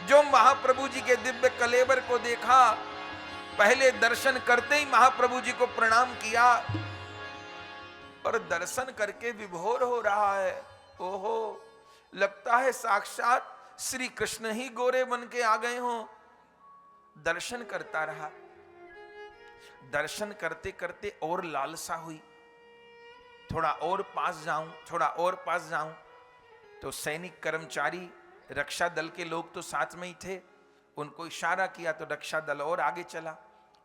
जो महाप्रभु जी के दिव्य कलेवर को देखा, पहले दर्शन करते ही महाप्रभु जी को प्रणाम किया और दर्शन करके विभोर हो रहा है। ओहो, लगता है साक्षात श्री कृष्ण ही गोरे बन के आ गए हों। दर्शन करता रहा, दर्शन करते करते और लालसा हुई, थोड़ा और पास जाऊं, थोड़ा और पास जाऊं। तो सैनिक कर्मचारी, रक्षा दल के लोग तो साथ में ही थे, उनको इशारा किया तो रक्षा दल और आगे चला,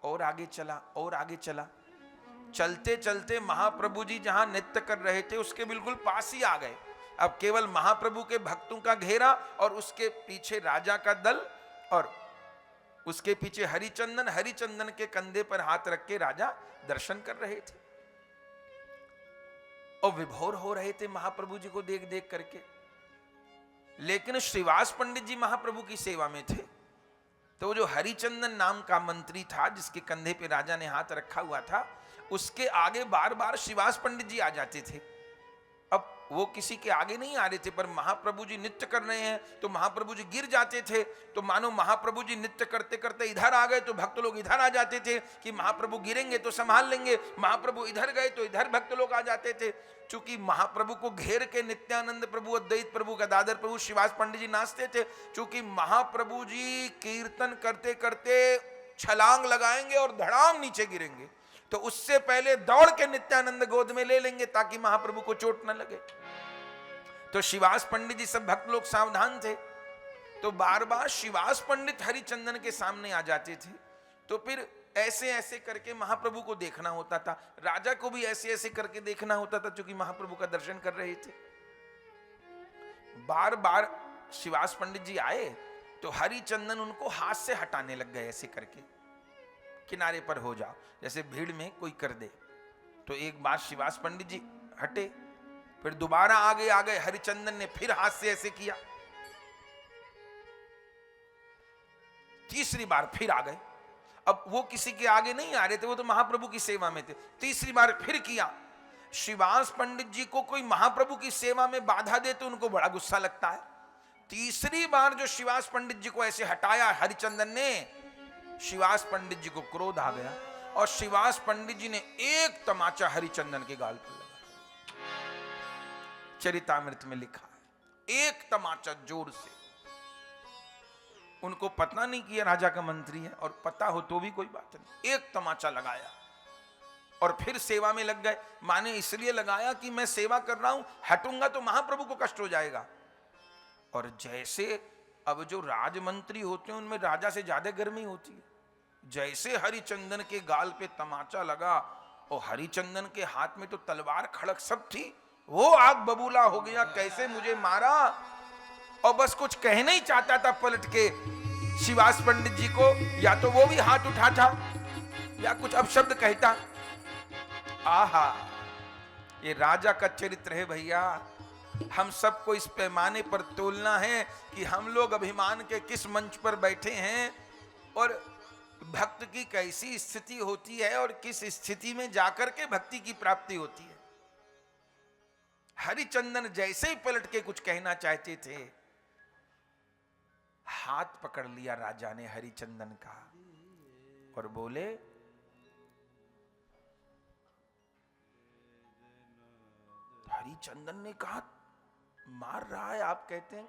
और आगे चला, और आगे चला। चलते चलते महाप्रभु जी जहां नृत्य कर रहे थे उसके बिल्कुल पास ही आ गए। अब केवल महाप्रभु के भक्तों का घेरा और उसके पीछे राजा का दल और उसके पीछे हरिचंदन, हरिचंदन के कंधे पर हाथ रख के राजा दर्शन कर रहे थे और विभोर हो रहे थे महाप्रभु जी को देख देख करके। लेकिन श्रीवास पंडित जी महाप्रभु की सेवा में थे, तो जो हरिचंदन नाम का मंत्री था जिसके कंधे पे राजा ने हाथ रखा हुआ था, उसके आगे बार बार श्रीवास पंडित जी आ जाते थे। अब वो किसी के आगे नहीं आ रहे थे, पर महाप्रभु जी नृत्य कर रहे हैं तो महाप्रभु जी गिर जाते थे। तो मानो महाप्रभु जी नृत्य करते करते इधर आ गए तो भक्त लोग इधर आ जाते थे कि महाप्रभु गिरेंगे तो संभाल लेंगे, महाप्रभु इधर गए तो इधर भक्त लोग आ जाते थे। चूंकि महाप्रभु को घेर के नित्यानंद प्रभु, अद्वैत प्रभु, गदाधर प्रभु, श्रीवास पंडित जी नाचते थे। चूंकि महाप्रभु जी कीर्तन करते करते छलांग लगाएंगे और धड़ाम नीचे गिरेंगे, तो उससे पहले दौड़ के नित्यानंद गोद में ले लेंगे ताकि महाप्रभु को चोट न लगे। तो श्रीवास पंडित जी सब भक्त लोग सावधान थे, तो बार बार श्रीवास पंडित हरिचंदन के सामने आ जाते थे। तो फिर ऐसे ऐसे करके महाप्रभु को देखना होता था, राजा को भी ऐसे ऐसे करके देखना होता था, क्योंकि महाप्रभु का दर्शन कर रहे थे। बार बार श्रीवास पंडित जी आए तो हरिचंदन उनको हाथ से हटाने लग गए, ऐसे करके किनारे पर हो जाओ, जैसे भीड़ में कोई कर दे। तो एक बार श्रीवास पंडित जी हटे, फिर दोबारा आगे आ गए, हरिचंदन ने फिर हाथ से ऐसे किया, तीसरी बार फिर आ गए। अब वो किसी के आगे नहीं आ रहे थे, वो तो महाप्रभु की सेवा में थे। तीसरी बार फिर किया। श्रीवास पंडित जी को कोई महाप्रभु की सेवा में बाधा दे तो उनको बड़ा गुस्सा लगता है। तीसरी बार जो श्रीवास पंडित जी को ऐसे हटाया हरिचंदन ने, श्रीवास पंडित जी को क्रोध आ गया और श्रीवास पंडित जी ने एक तमाचा हरिचंदन के गाल पर लगा। चरितामृत में लिखा है, एक तमाचा जोर से। उनको पता नहीं कि यह राजा का मंत्री है, और पता हो तो भी कोई बात नहीं, एक तमाचा लगाया और फिर सेवा में लग गए। माने इसलिए लगाया कि मैं सेवा कर रहा हूं, हटूंगा तो महाप्रभु को कष्ट हो जाएगा। और जैसे अब जो राजमंत्री होते हैं उनमें राजा से ज्यादा गर्मी होती है, जैसे हरिचंदन के गाल पे तमाचा लगा और हरिचंदन के हाथ में तो तलवार खड़क सब थी, वो आग बबूला हो गया, कैसे मुझे मारा। और बस कुछ कहना ही चाहता था पलट के श्रीवास पंडित जी को, या तो वो भी हाथ उठाता या कुछ अपशब्द कहता। आहा, ये राजा का चरित्र है भैया। हम सबको इस पैमाने पर तोलना है कि हम लोग अभिमान के किस मंच पर बैठे हैं और भक्त की कैसी स्थिति होती है और किस स्थिति में जाकर के भक्ति की प्राप्ति होती है। हरिचंदन जैसे ही पलट के कुछ कहना चाहते थे, हाथ पकड़ लिया राजा ने हरिचंदन का और बोले, हरिचंदन ने कहा मार रहा है आप कहते हैं,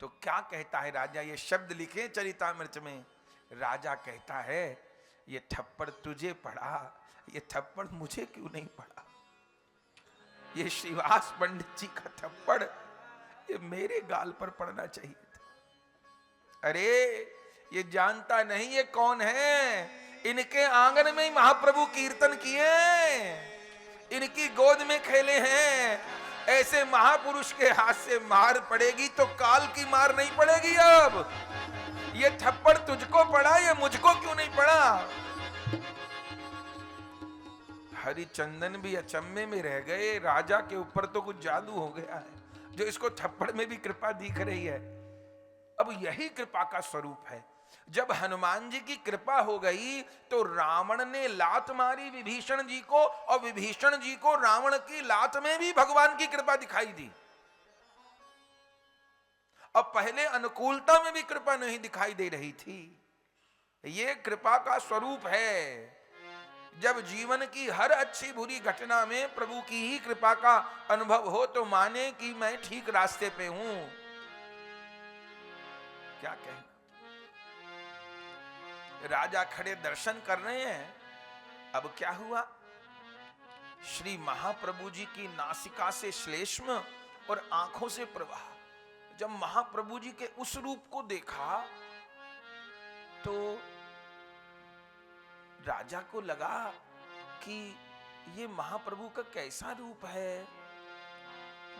तो क्या कहता है राजा, ये शब्द लिखे चरितामृत में। राजा कहता है, ये थप्पड़ तुझे पड़ा, ये थप्पड़ मुझे क्यों नहीं पड़ा। ये श्रीवास पंडित जी का थप्पड़ ये मेरे गाल पर पड़ना चाहिए था। अरे ये जानता नहीं ये कौन है, इनके आंगन में ही महाप्रभु कीर्तन किए, इनकी गोद में खेले हैं। ऐसे महापुरुष के हाथ से मार पड़ेगी तो काल की मार नहीं पड़ेगी। अब ये थप्पड़ तुझको पड़ा, ये मुझको क्यों नहीं पड़ा। हरिचंदन भी अचंभे में रह गए, राजा के ऊपर तो कुछ जादू हो गया है जो इसको थप्पड़ में भी कृपा दिख रही है। अब यही कृपा का स्वरूप है। जब हनुमान जी की कृपा हो गई तो रावण ने लात मारी विभीषण जी को, और विभीषण जी को रावण की लात में भी भगवान की कृपा दिखाई दी। और पहले अनुकूलता में भी कृपा नहीं दिखाई दे रही थी। ये कृपा का स्वरूप है। जब जीवन की हर अच्छी बुरी घटना में प्रभु की ही कृपा का अनुभव हो तो माने कि मैं ठीक रास्ते पे हूं। क्या कहना। राजा खड़े दर्शन कर रहे हैं। अब क्या हुआ, श्री महाप्रभु जी की नासिका से श्लेष्म और आंखों से प्रवाह। जब महाप्रभु जी के उस रूप को देखा तो राजा को लगा कि ये महाप्रभु का कैसा रूप है।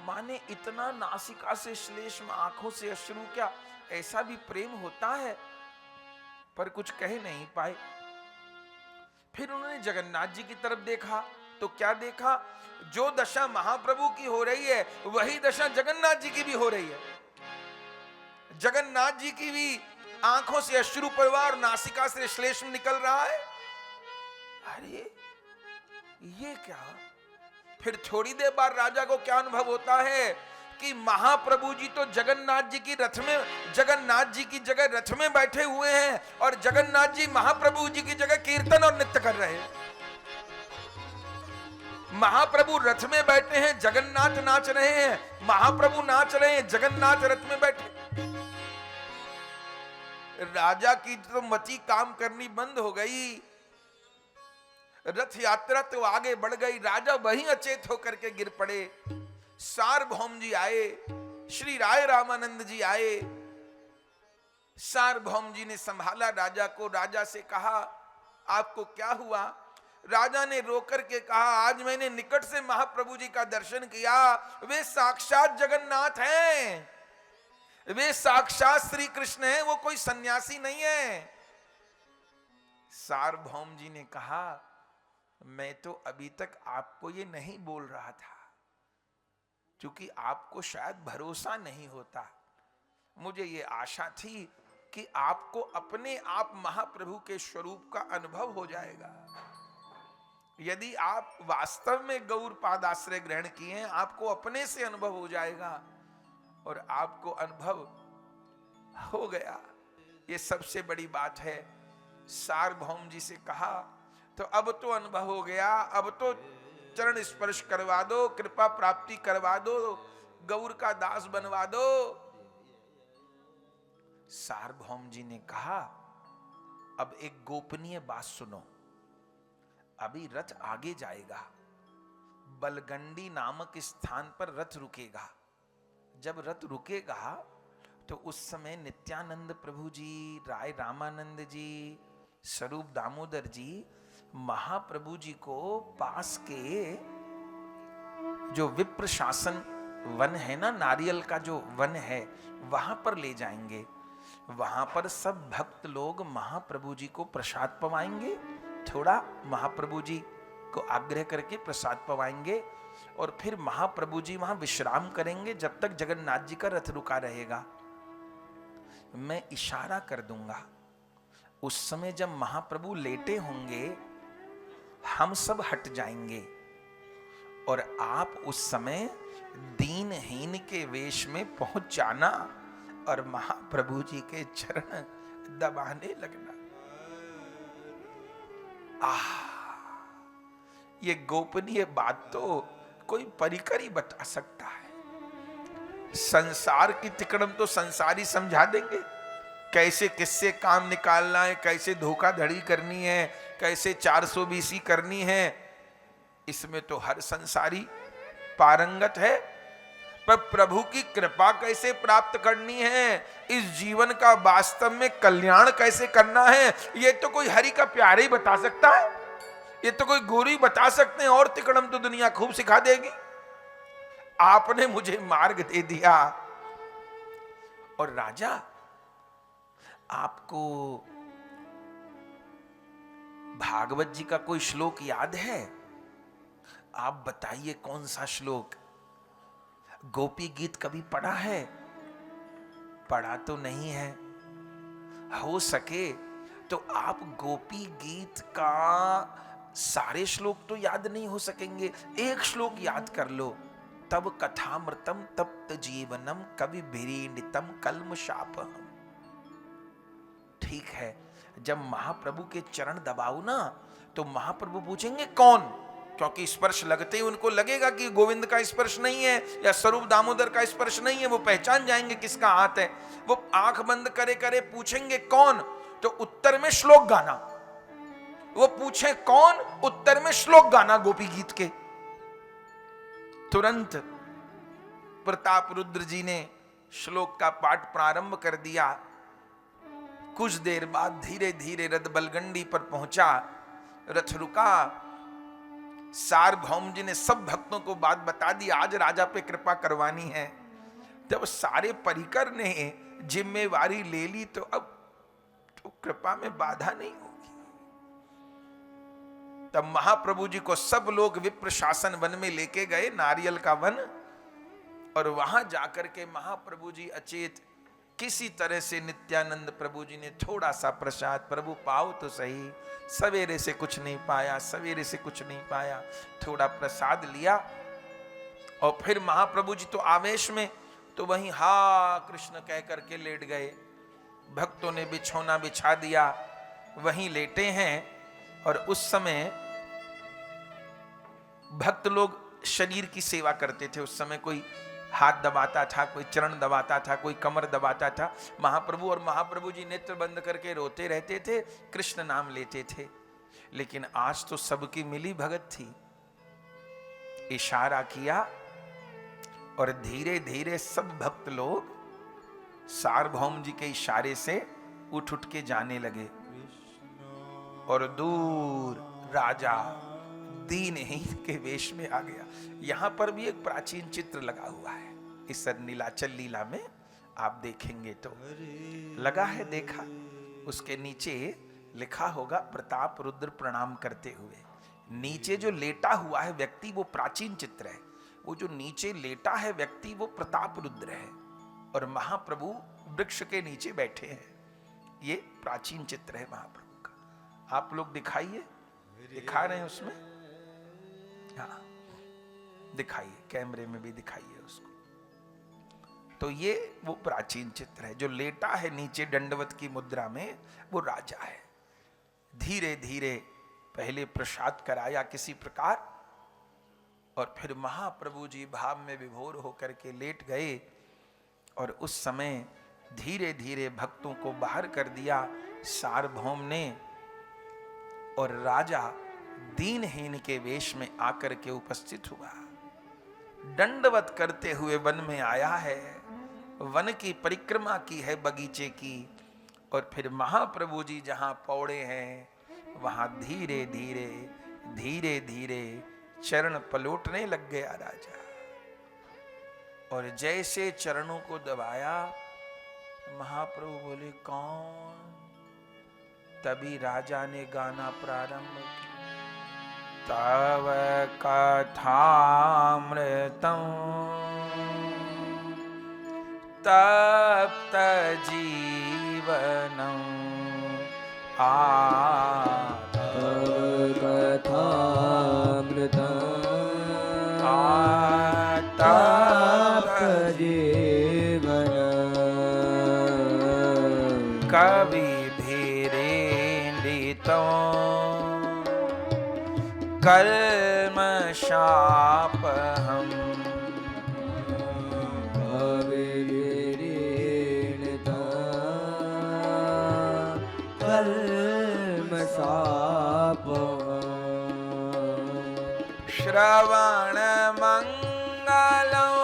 माने इतना नासिका से श्लेष्म, आंखों से अश्रु, क्या ऐसा भी प्रेम होता है? पर कुछ कह नहीं पाए। फिर उन्होंने जगन्नाथ जी की तरफ देखा तो क्या देखा, जो दशा महाप्रभु की हो रही है वही दशा जगन्नाथ जी की भी हो रही है। जगन्नाथ जी की भी आंखों से अश्रु प्रवाह, नासिका से श्लेष्म निकल रहा है। अरे ये क्या। फिर थोड़ी देर बाद राजा को क्या अनुभव होता है कि महाप्रभु जी तो जगन्नाथ जी की रथ में, जगन्नाथ जी की जगह रथ में बैठे हुए हैं और जगन्नाथ जी महाप्रभु जी की जगह कीर्तन और नृत्य कर रहे हैं। महाप्रभु रथ में बैठे हैं, जगन्नाथ नाच रहे हैं। महाप्रभु नाच रहे हैं, जगन्नाथ रथ में बैठे। राजा की तो मति काम करनी बंद हो गई। रथ यात्रा तो आगे बढ़ गई, राजा वहीं अचेत होकर के गिर पड़े। सार्वभौम जी आए, श्री राय रामानंद जी आए। सार्वभौम जी ने संभाला राजा को। राजा से कहा आपको क्या हुआ? राजा ने रोकर के कहा आज मैंने निकट से महाप्रभु जी का दर्शन किया। वे साक्षात जगन्नाथ हैं, वे साक्षात श्री कृष्ण हैं, वो कोई सन्यासी नहीं है। सार्वभौम जी ने कहा मैं तो अभी तक आपको ये नहीं बोल रहा था क्योंकि आपको शायद भरोसा नहीं होता। मुझे ये आशा थी कि आपको अपने आप महाप्रभु के स्वरूप का अनुभव हो जाएगा। यदि आप वास्तव में गौर पाद आश्रय ग्रहण किए हैं, आपको अपने से अनुभव हो जाएगा। और आपको अनुभव हो गया, ये सबसे बड़ी बात है। सार्वभौम जी से कहा तो अब तो अनुभव हो गया, अब तो चरण स्पर्श करवा दो, कृपा प्राप्ति करवा दो, गौर का दास बनवा दो। सार्वभौम जी ने कहा अब एक गोपनीय बात सुनो। अभी रथ आगे जाएगा, बलगंडी नामक स्थान पर रथ रुकेगा। जब रथ रुकेगा तो उस समय नित्यानंद प्रभु जी, राय रामानंद जी, स्वरूप दामोदर जी महाप्रभु जी को पास के जो विप्र शासन वन है ना, नारियल का जो वन है, वहां पर ले जाएंगे। वहां पर सब भक्त लोग महाप्रभु जी को प्रसाद पवाएंगे। थोड़ा महाप्रभु जी को आग्रह करके प्रसाद पवाएंगे और फिर महाप्रभु जी वहां विश्राम करेंगे जब तक जगन्नाथ जी का रथ रुका रहेगा। मैं इशारा कर दूंगा, उस समय जब महाप्रभु लेटे होंगे हम सब हट जाएंगे और आप उस समय दीनहीन के वेश में पहुंच जाना और महाप्रभु जी के चरण दबाने लगना। ये गोपनीय बात तो कोई परिकर ही बता सकता है। संसार की तिकड़म तो संसारी समझा देंगे, कैसे किससे काम निकालना है, कैसे धोखाधड़ी करनी है, कैसे 420 करनी है, इसमें तो हर संसारी पारंगत है। पर प्रभु की कृपा कैसे प्राप्त करनी है, इस जीवन का वास्तव में कल्याण कैसे करना है, ये तो कोई हरि का प्यारे ही बता सकता है। ये तो कोई गुरु ही बता सकते हैं, और तिकड़म तो दुनिया खूब सिखा देगी। आपने मुझे मार्ग दे दिया। और राजा, आपको भागवत जी का कोई श्लोक याद है? आप बताइए कौन सा श्लोक। गोपी गीत कभी पढ़ा है? पढ़ा तो नहीं है। हो सके तो आप गोपी गीत का सारे श्लोक तो याद नहीं हो सकेंगे, एक श्लोक याद कर लो। तब कथामृतम तप्त जीवनम कवि भिरीडितम कल्म शापहम। ठीक है, जब महाप्रभु के चरण दबाऊ ना तो महाप्रभु पूछेंगे कौन, क्योंकि स्पर्श लगते ही उनको लगेगा कि गोविंद का स्पर्श नहीं है या स्वरूप दामोदर का स्पर्श नहीं है, वो पहचान जाएंगे किसका हाथ है। वो आंख बंद करे करे पूछेंगे कौन, तो उत्तर में श्लोक गाना। वो पूछे कौन, उत्तर में श्लोक गाना गोपी गीत के। तुरंत प्रताप रुद्र जी ने श्लोक का पाठ प्रारंभ कर दिया। कुछ देर बाद धीरे धीरे रथ बलगंडी पर पहुंचा, रथ रुका। सार्वभौम जी ने सब भक्तों को बात बता दी, आज राजा पे कृपा करवानी है। जब सारे परिकर ने जिम्मेवारी ले ली तो अब तो कृपा में बाधा नहीं होगी। तब महाप्रभु जी को सब लोग विप्र शासन वन में लेके गए, नारियल का वन, और वहां जाकर के महाप्रभु जी अचेत, किसी तरह से नित्यानंद प्रभु जी ने थोड़ा सा प्रसाद, प्रभु पाओ तो सही, सवेरे से कुछ नहीं पाया, सवेरे से कुछ नहीं पाया, थोड़ा प्रसाद लिया। और फिर महाप्रभु जी तो आवेश में तो वहीं हा कृष्ण कह करके लेट गए। भक्तों ने बिछौना बिछा दिया, वहीं लेटे हैं। और उस समय भक्त लोग शरीर की सेवा करते थे। उस समय कोई हाथ दबाता था, कोई चरण दबाता था, कोई कमर दबाता था। महाप्रभु और महाप्रभु जी नेत्र बंद करके रोते रहते थे, कृष्ण नाम लेते थे। लेकिन आज तो सबकी मिली भगत थी। इशारा किया और धीरे धीरे सब भक्त लोग सार्वभौम जी के इशारे से उठ उठ के जाने लगे। और दूर राजा दीनहीन के वेश में आ गया। यहां पर भी एक प्राचीन चित्र लगा हुआ है, इस नीलाचल लीला में आप देखेंगे तो लगा है, देखा। उसके नीचे लिखा होगा प्रताप रुद्र प्रणाम करते हुए। नीचे जो लेटा हुआ है व्यक्ति वो प्राचीन चित्र है, वो जो नीचे लेटा है व्यक्ति वो प्रताप रुद्र है, और महाप्रभु वृक्ष के नीचे बैठे हैं। ये प्राचीन चित्र है महाप्रभु का। आप लोग दिखाइए, दिखा रहे हैं उसमें, हाँ दिखाइए, कैमरे में भी दिखाइए उसको। तो ये वो प्राचीन चित्र है, जो लेटा है नीचे दंडवत की मुद्रा में वो राजा है। धीरे धीरे पहले प्रसाद कराया किसी प्रकार, और फिर महाप्रभु जी भाव में विभोर होकर के लेट गए। और उस समय धीरे धीरे भक्तों को बाहर कर दिया सार्वभौम ने, और राजा दीनहीन के वेश में आकर के उपस्थित हुआ। दंडवत करते हुए वन में आया है, वन की परिक्रमा की है बगीचे की। और फिर महाप्रभु जी जहां पौड़े हैं वहां धीरे धीरे धीरे धीरे चरण पलोटने लग गया राजा। और जैसे चरणों को दबाया, महाप्रभु बोले कौन? तभी राजा ने गाना प्रारंभ किया, तव कथामृतं तप्त जीवनं तप्त जीवनं कवि भिरीडितं कल्मषापहम्। श्रवण मंगलं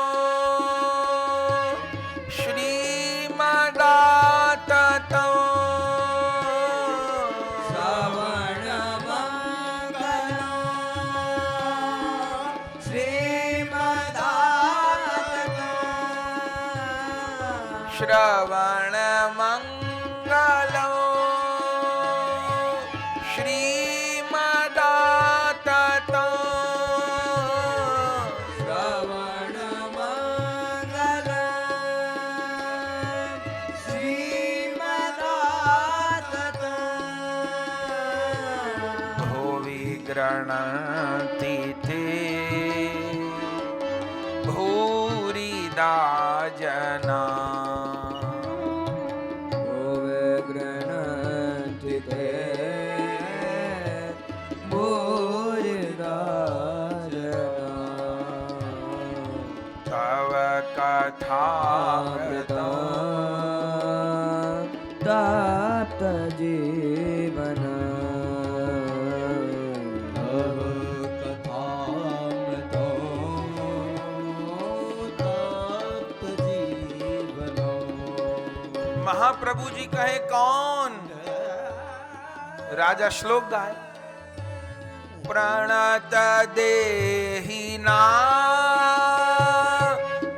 श्रीमदाततं श्रवण मंगलं श्रीमदाततं श्रवण मंगलं श्रीमदाततं श्रवण मंगलं श्रीमदाततं भुवि गृह्णन्ति ते भुवि राजना गृह्णन्ति ते भूरिदा जना तव कथामृतं तप्त जीवन तव कथामृतो तप्त जीवन। महाप्रभु जी कहे कौन? राजा श्लोक गाए, प्रणत देहिना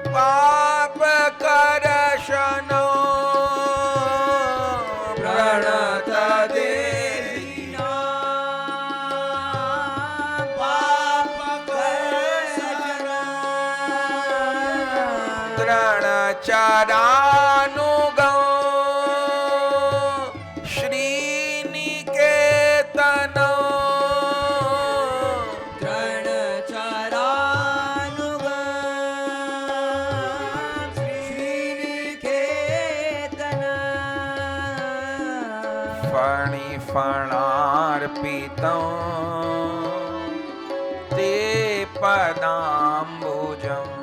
पाप करशनो प्रणत देहिना पाप करशनो तृण चरानुगो श्रीनिकेतनो फणार्पितं ते पदाम्बुजम्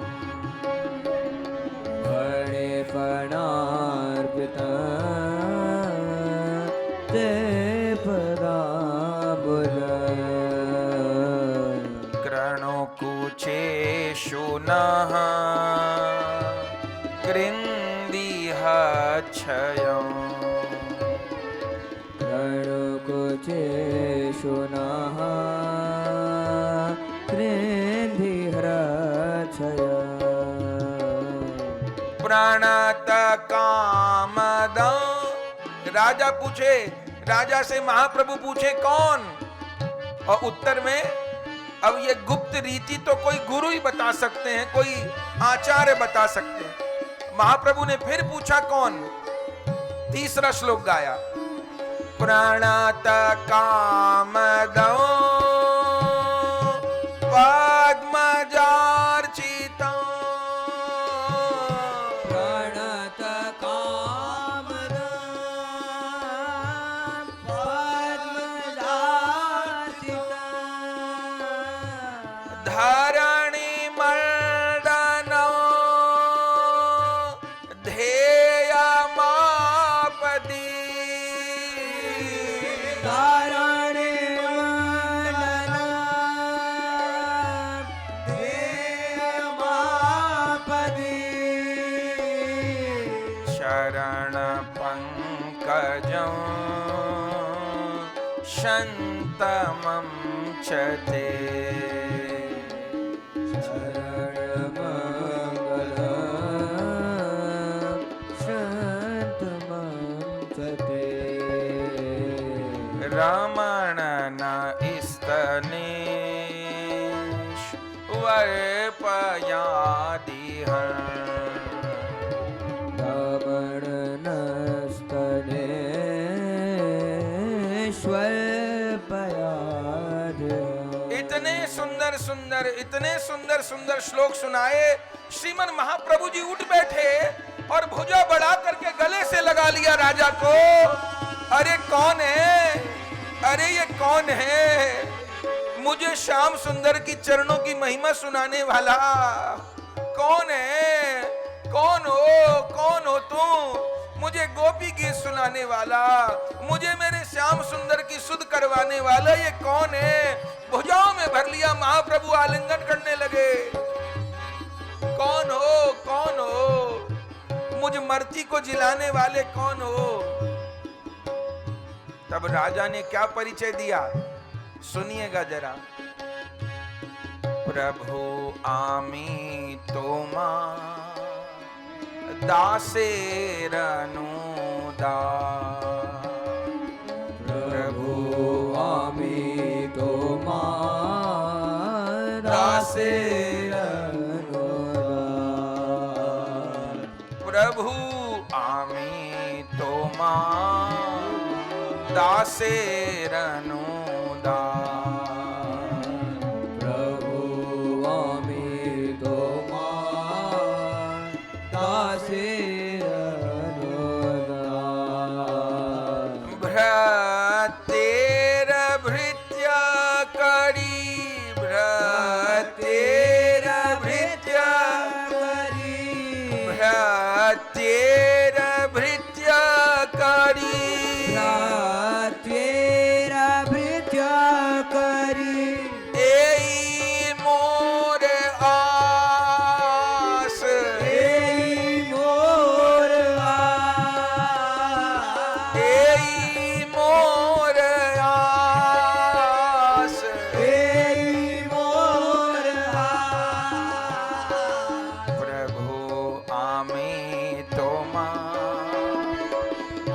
फणार्पितं ते पदाम्बुजम् कृणुकुचेषु नः कृन्दिह क्षयम् रणकुचेषु नः कृन्धिहृच्छय प्रणत कामदं। राजा पूछे, राजा से महाप्रभु पूछे कौन? और उत्तर में, अब ये गुप्त रीति तो कोई गुरु ही बता सकते हैं, कोई आचार्य बता सकते हैं। महाप्रभु ने फिर पूछा कौन? तीसरा श्लोक गाया, प्रणत कामदं पद्मजार्चितं प्रणत कामदं पद्मजार्चितं धरणिमण्डनं ध्येयमापदि शरण पंकजं शन्तमं च ते रमण न इतने सुंदर सुंदर श्लोक सुनाए। श्रीमन महाप्रभु जी उठ बैठे और भुजा बढ़ा करके गले से लगा लिया राजा को। अरे कौन है? अरे ये कौन है? मुझे श्याम सुंदर की चरणों की महिमा सुनाने वाला कौन है? कौन हो तुम? मुझे गोपी गीत सुनाने वाला, मुझे मेरे श्याम सुंदर की सुध करवाने वाला ये कौन है? भुजाओं में भर लिया महाप्रभु, आलिंगन करने लगे। कौन हो? कौन हो? मुझ मर्ती को जिलाने वाले कौन हो? तब राजा ने क्या परिचय दिया, सुनिएगा जरा। प्रभु आमी तोमा दासेरनुदा, प्रभु आमी तोमा दासेरनुदा, प्रभु आमी तोमा दासेरनुदा, प्रभु आमी तोमा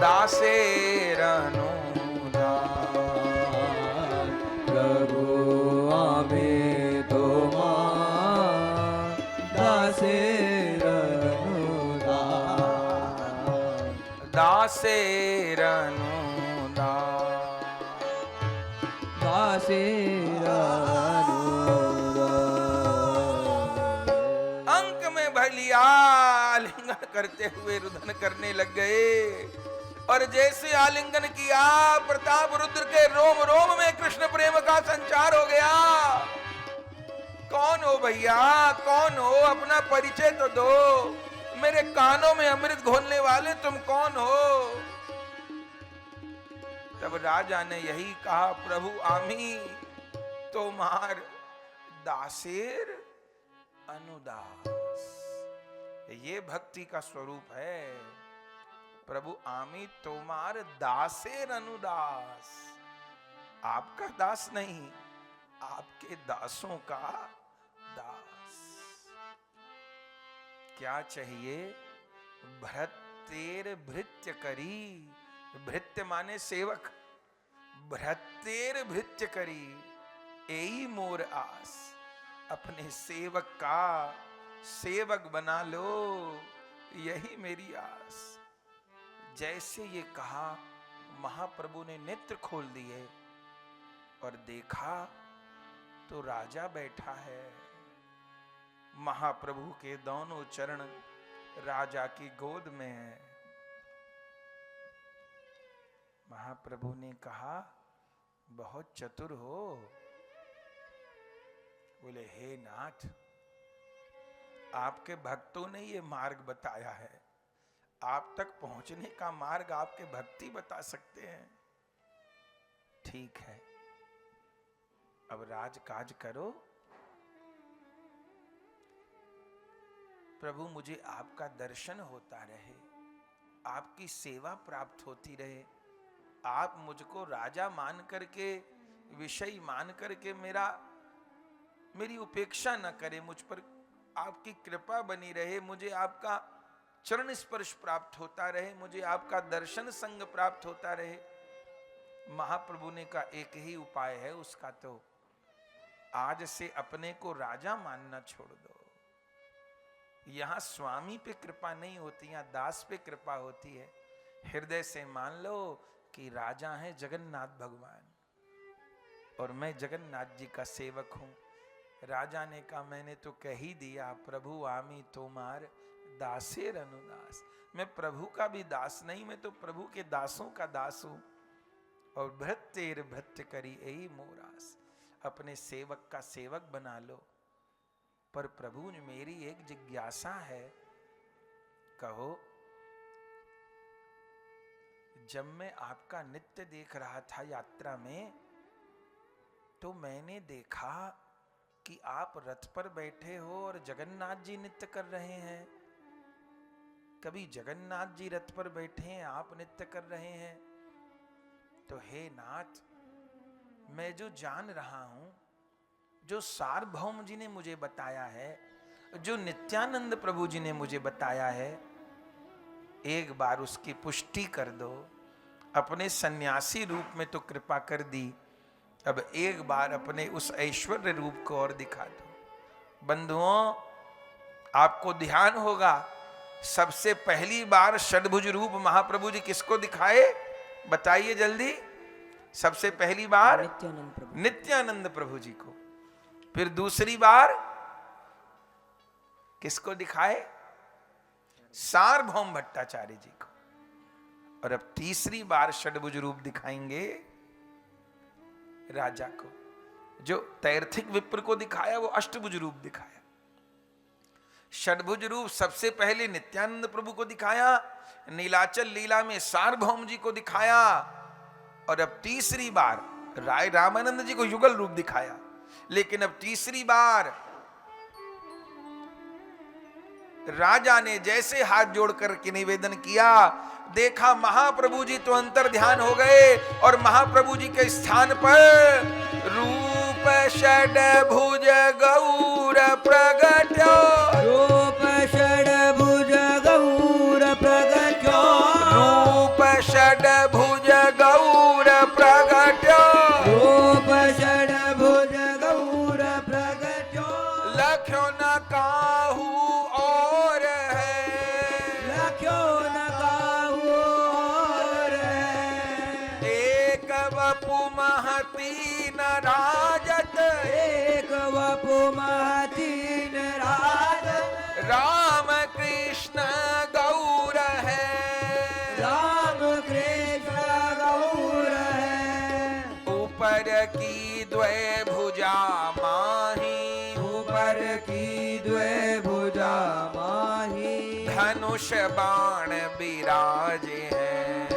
दासेर अनुदास। प्रभु आमे तोमार दासेर अनुदास। दासेर अनुदास। दासेर अनुदास। अंक में भलिया आलिंगन करते हुए रुदन करने लग गए, और जैसे आलिंगन किया प्रताप रुद्र के रोम रोम में कृष्ण प्रेम का संचार हो गया। कौन हो भैया, कौन हो, अपना परिचय तो दो, मेरे कानों में अमृत घोलने वाले तुम कौन हो। तब राजा ने यही कहा, प्रभु आमी तोमार दासेर अनुदास। ये भक्ति का स्वरूप है। प्रभु आमी तोमार दासेर अनुदास। आपका दास नहीं, आपके दासों का दास। क्या चाहिए? भृत्तेर भृत्य करी। भृत्य माने सेवक। भृत्तेर भृत्य करी एई मोर आस। अपने सेवक का सेवक बना लो, यही मेरी आस। जैसे ये कहा, महाप्रभु ने नेत्र खोल दिए और देखा तो राजा बैठा है। महाप्रभु के दोनों चरण राजा की गोद में है। महाप्रभु ने कहा, बहुत चतुर हो। बोले, हे नाथ, आपके भक्तों ने ये मार्ग बताया है। आप तक पहुंचने का मार्ग आपके भक्ति बता सकते हैं। ठीक है, अब राजकाज करो। प्रभु, मुझे आपका दर्शन होता रहे, आपकी सेवा प्राप्त होती रहे। आप मुझको राजा मान करके, विषय मान करके मेरी उपेक्षा न करे। मुझ पर आपकी कृपा बनी रहे, मुझे आपका चरण स्पर्श प्राप्त होता रहे, मुझे आपका दर्शन संग प्राप्त होता रहे। महाप्रभु ने कहा, एक ही उपाय है उसका, तो आज से अपने को राजा मानना छोड़ दो। यहां स्वामी पे कृपा नहीं होती, यहां दास पे कृपा होती है। हृदय से मान लो कि राजा है जगन्नाथ भगवान और मैं जगन्नाथ जी का सेवक हूं। राजा ने कहा, मैंने तो कह ही दिया, प्रभु आमी तोमार दासेर अनुदास। मैं प्रभु का भी दास नहीं, मैं तो प्रभु के दासों का दास हूं। और भृत्तेर भृत्य करी एई मोरास। अपने सेवक का सेवक बना लो। पर प्रभु, मेरी एक जिज्ञासा है, कहो। जब मैं आपका नित्य देख रहा था यात्रा में, तो मैंने देखा कि आप रथ पर बैठे हो और जगन्नाथ जी नृत्य कर रहे हैं। कभी जगन्नाथ जी रथ पर बैठे हैं, आप नृत्य कर रहे हैं। तो हे नाथ, मैं जो जान रहा हूं, जो सार्वभौम जी ने मुझे बताया है, जो नित्यानंद प्रभु जी ने मुझे बताया है, एक बार उसकी पुष्टि कर दो। अपने सन्यासी रूप में तो कृपा कर दी, अब एक बार अपने उस ऐश्वर्य रूप को और दिखा दो। बंधुओं, आपको ध्यान होगा, सबसे पहली बार षडभुज रूप महाप्रभु जी किसको दिखाए? बताइए जल्दी। सबसे पहली बार नित्यानंद प्रभु जी को। फिर दूसरी बार किसको दिखाए? सार्वभौम भट्टाचार्य जी को। और अब तीसरी बार षडभुज रूप दिखाएंगे राजा को। जो तैर्थिक विप्र को दिखाया वो अष्टभुज रूप दिखाया। षडभुज रूप सबसे पहले नित्यानंद प्रभु को दिखाया, नीलाचल लीला में सार्वभौम जी को दिखाया, और अब तीसरी बार राय रामानंद जी को युगल रूप दिखाया। लेकिन अब तीसरी बार राजा ने जैसे हाथ जोड़ करके निवेदन किया, देखा महाप्रभु जी तो अंतर ध्यान हो गए और महाप्रभु जी के स्थान पर रूप षडभुज गौर प्रगट्यो। रूप षडभुज गौर प्रगट्यो। रूप षड्भुज गौर प्रगट्यो रूप षड्भुज गौर प्रगट्यो लख्यो न काहू और है लख्यो न काहू और है एक वपु महतीन राजत एक वपु महतीन राजत राम कृष्ण गौर है राम कृष्ण गौर है ऊपर की द्वै भुजा माही ऊपर की द्वै भुजा माही धनुष बाण विराजे हैं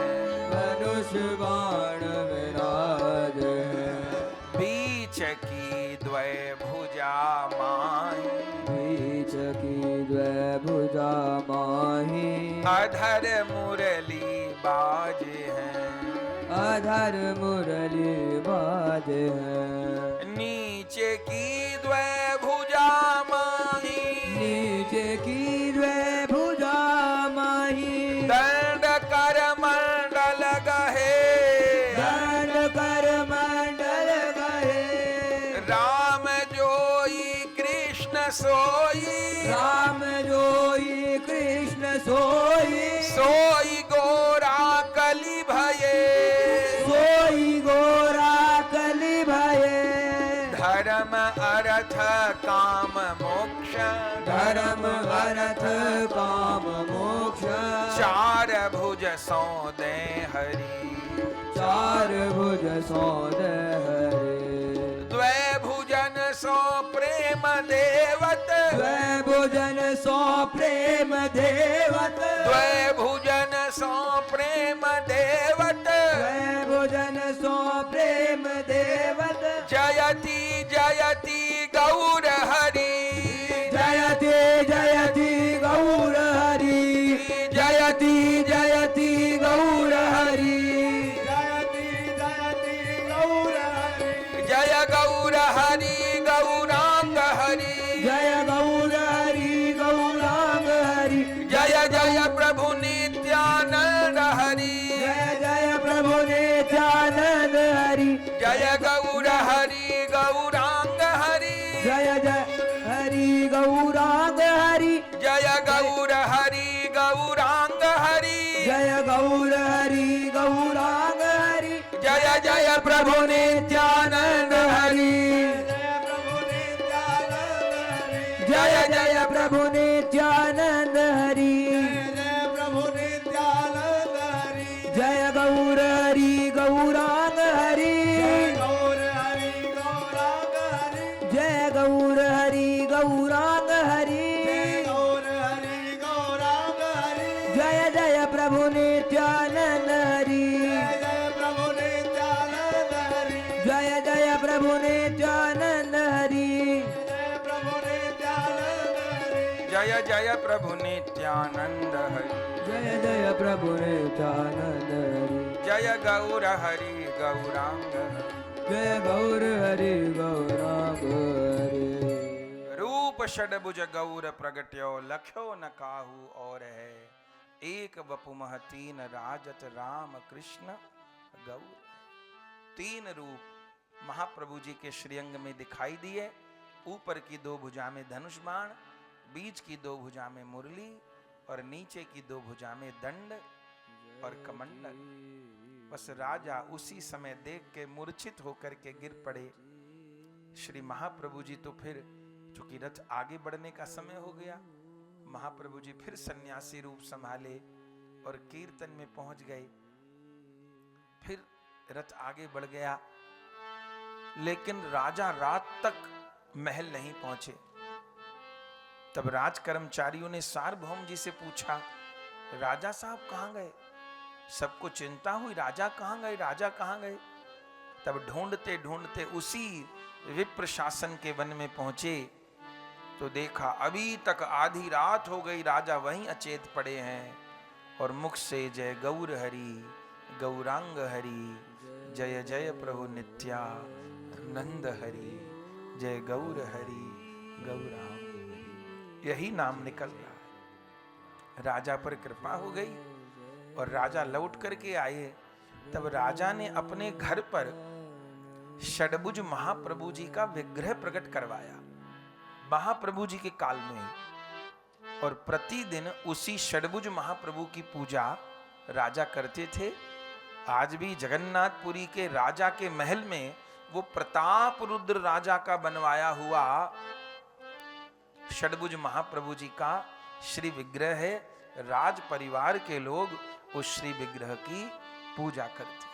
धनुष बाण विराज है बीच की द्वै भुजा माही बीच की द्वै भुजा माही अधर मुरली बाजे हैं अधर मुरली बाज है नीचे की द्वै भुजा माही नीचे की द्वै भुजा माही दंड कर मंडल गहे दंड कर मंडल गए राम जोई कृष्ण सोई राम जोई कृष्ण सोई सोई गोरा कली भये सोई गोरा कलि भये धर्म अर्थ काम मोक्ष धर्म अर्थ काम मोक्ष चार भुज सौ दे हरि चार भुज सौद हरे द्वै भुजन सो प्रेम देवत द्वै भुजन सो प्रेम देवत द्वै भुजन सो प्रेम देवत द्वै भुजन सो प्रेम देवत जयति जयति गौर हरि जयति जयति गौर हरि जयति जयति गौर हरि जयति जयति गौर हरि जय गौर हरि गौरांग हरि जय गौर हरि गौरांग हरि जय जय प्रभु नित्यानंद हरि जय जय प्रभु नित्यानंद हरि जय गौर हरि गौरांग हरि जय जय हरि गौरांग हरि जय गौर हरि गौरांग हरि जय गौर हरि गौरांग हरि जय जय प्रभु नित्यानंद हरि जय जय प्रभु नित्यानंद हरि जय गौर हरि गौरांग हरि जय गौर हरि गौरांग हरि जय जय प्रभु नित्यानंद हरि जय जय प्रभु नित्यानंद हरि जय जय प्रभु नित्यानंद हरि जय जय प्रभु नित्यानंद हरि जय गौर हरि गौरांग हरि जय गौर हरि गौरांग हरि रूप षड्भुज गौर प्रगट्यो लख्यो न काहू और है एक वपु महतीन राजत राम कृष्ण गौर तीन रूप महाप्रभु जी के श्रीअंग में दिखाई दिए ऊपर की दो भुजा में धनुष बाण बीच की दो भुजा में मुरली और नीचे की दो भुजा में दंड और कमंडल बस राजा उसी समय देख के मूर्छित होकर के गिर पड़े श्री महाप्रभु जी तो फिर चूंकि रथ आगे बढ़ने का समय हो गया महाप्रभु जी फिर सन्यासी रूप संभाले और कीर्तन में पहुंच गए फिर रथ आगे बढ़ गया लेकिन राजा रात तक महल नहीं पहुंचे तब राज कर्मचारियों ने सार्वभौम जी से पूछा राजा साहब कहां गए सबको चिंता हुई राजा कहां गए राजा कहां गए तब ढूंढते ढूंढते उसी विप्र शासन के वन में पहुंचे तो देखा अभी तक आधी रात हो गई राजा वहीं अचेत पड़े हैं और मुख से जय गौर हरि गौरांग हरि जय जय प्रभु नित्यानंद हरि जय गौर हरि गौरांग यही नाम निकल रहा है राजा पर कृपा हो गई और राजा लौट करके आए, तब राजा ने अपने घर पर षडभुज महाप्रभु जी का विग्रह प्रकट करवाया महाप्रभु जी के काल में ही। और प्रतिदिन उसी षडभुज महाप्रभु की पूजा राजा करते थे। आज भी जगन्नाथपुरी के राजा के महल में वो प्रताप रुद्र राजा का बनवाया हुआ षडभुज महाप्रभु जी का श्री विग्रह है। राज परिवार के लोग उस श्री विग्रह की पूजा करते हैं।